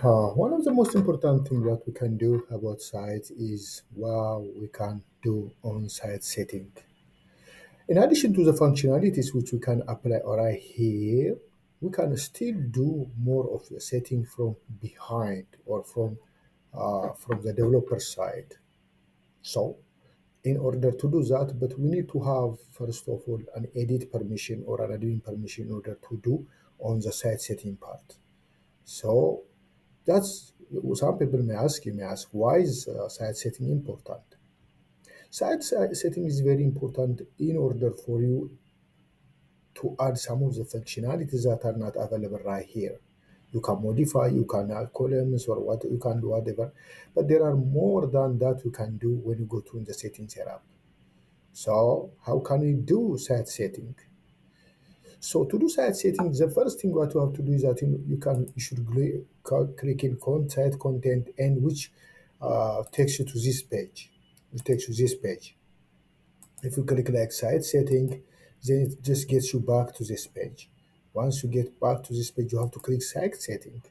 One of the most important things that we can do about sites is we can do on-site setting. In addition to the functionalities which we can apply right here, we can still do more of the setting from behind or from the developer side. So, in order to do that, but we need to have first of all an edit permission or an admin permission in order to do on the site setting part. So that's some people may ask, why is site setting important? Setting is very important in order for you to add some of the functionalities that are not available right here. You can modify, you can add columns or what you can do whatever, but there are more than that you can do when you go to the settings setup. So how can we do site setting? So to do site settings, the first thing what you have to do is that you should click in content and which takes you to this page. It takes you this page. If you click like site setting, then it just gets you back to this page. Once you get back to this page, you have to click site setting.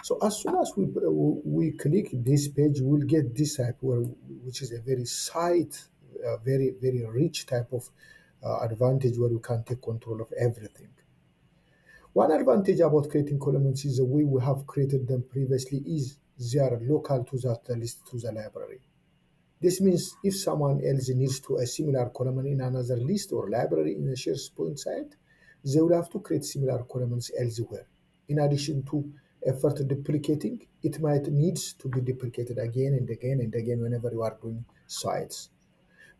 So as soon as we click this page, we'll get this type which is a very very rich type of advantage where you can take control of everything. One advantage about creating columns is the way we have created them previously is they are local to that list to the library. This means if someone else needs to a similar column in another list or library in a SharePoint site, they will have to create similar columns elsewhere. In addition to effort duplicating, it might needs to be duplicated again and again and again whenever you are doing sites.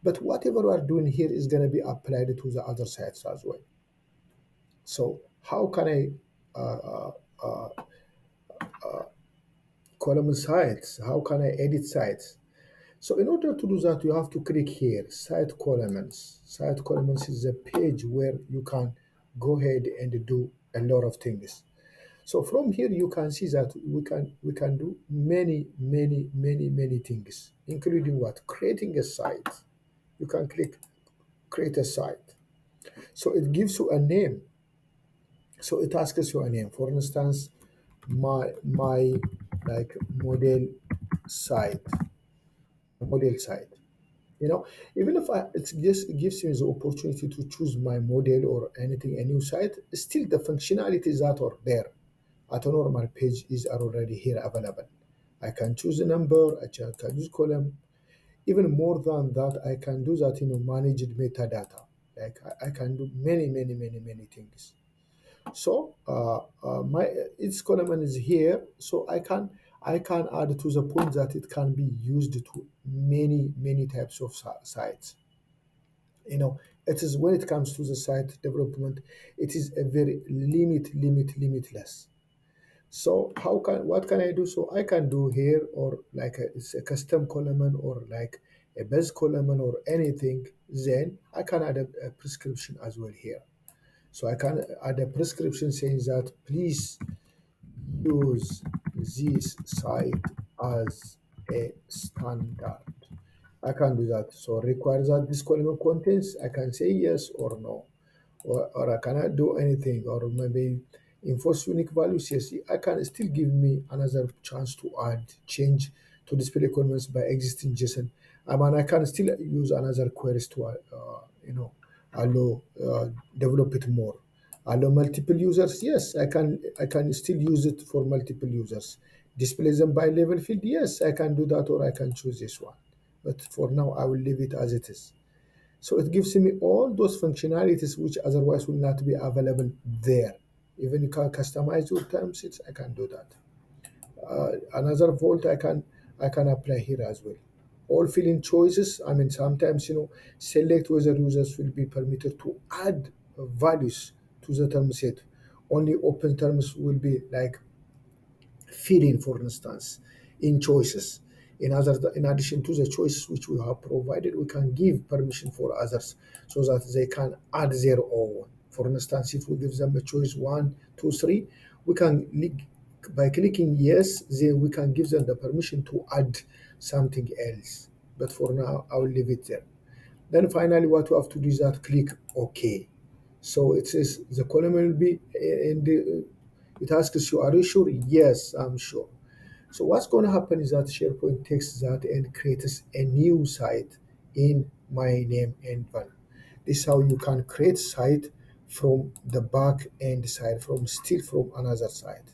But whatever you are doing here is going to be applied to the other sites as well. So how can I column sites? How can I edit sites? So in order to do that, you have to click here, Site Columns. Site Columns is a page where you can go ahead and do a lot of things. So from here, you can see that we can do many things, including what? Creating a site. You can click Create a Site. So it gives you a name. So it asks you a name. For instance, my like site, model site. You know, even if it just gives me the opportunity to choose my model or anything, a new site, still the functionalities that are there at a normal page is are already here available. I can choose a number, can use column. Even more than that, I can do that in a managed metadata. Like I can do many things. So my its column is here, so I can add to the point that it can be used to many types of sites. It is when it comes to the site development, it is a very limitless. So what can I do? So I can do here or like it's a custom column or like a base column or anything. Then I can add a prescription as well here. So I can add a prescription saying that please use this site as a standard. I can do that. So requires that this column contains, I can say yes or no. Or I cannot do anything, or maybe enforce unique values. Yes, I can still give me another chance to add, change to display comments by existing JSON. And I can still use another queries to, allow develop it more. Allow multiple users. Yes, I can still use it for multiple users. Display them by level field. Yes, I can do that, or I can choose this one. But for now, I will leave it as it is. So it gives me all those functionalities which otherwise will not be available there. Even you can customize your timesheets, I can do that. Another vault I can apply here as well. All filling choices, I mean sometimes select whether users will be permitted to add values to the term set. Only open terms will be like fill in, for instance, in choices. In addition to the choices which we have provided, we can give permission for others so that they can add their own. For instance, if we give them a choice one, two, three, we can by clicking yes, then we can give them the permission to add something else. But for now, I will leave it there. Then finally, what you have to do is that click OK. So it says the column will be in the It asks you, are you sure? Yes, I'm sure. So what's going to happen is that SharePoint takes that and creates a new site in my name and one. This is how you can create site from the back end side, from still from another side.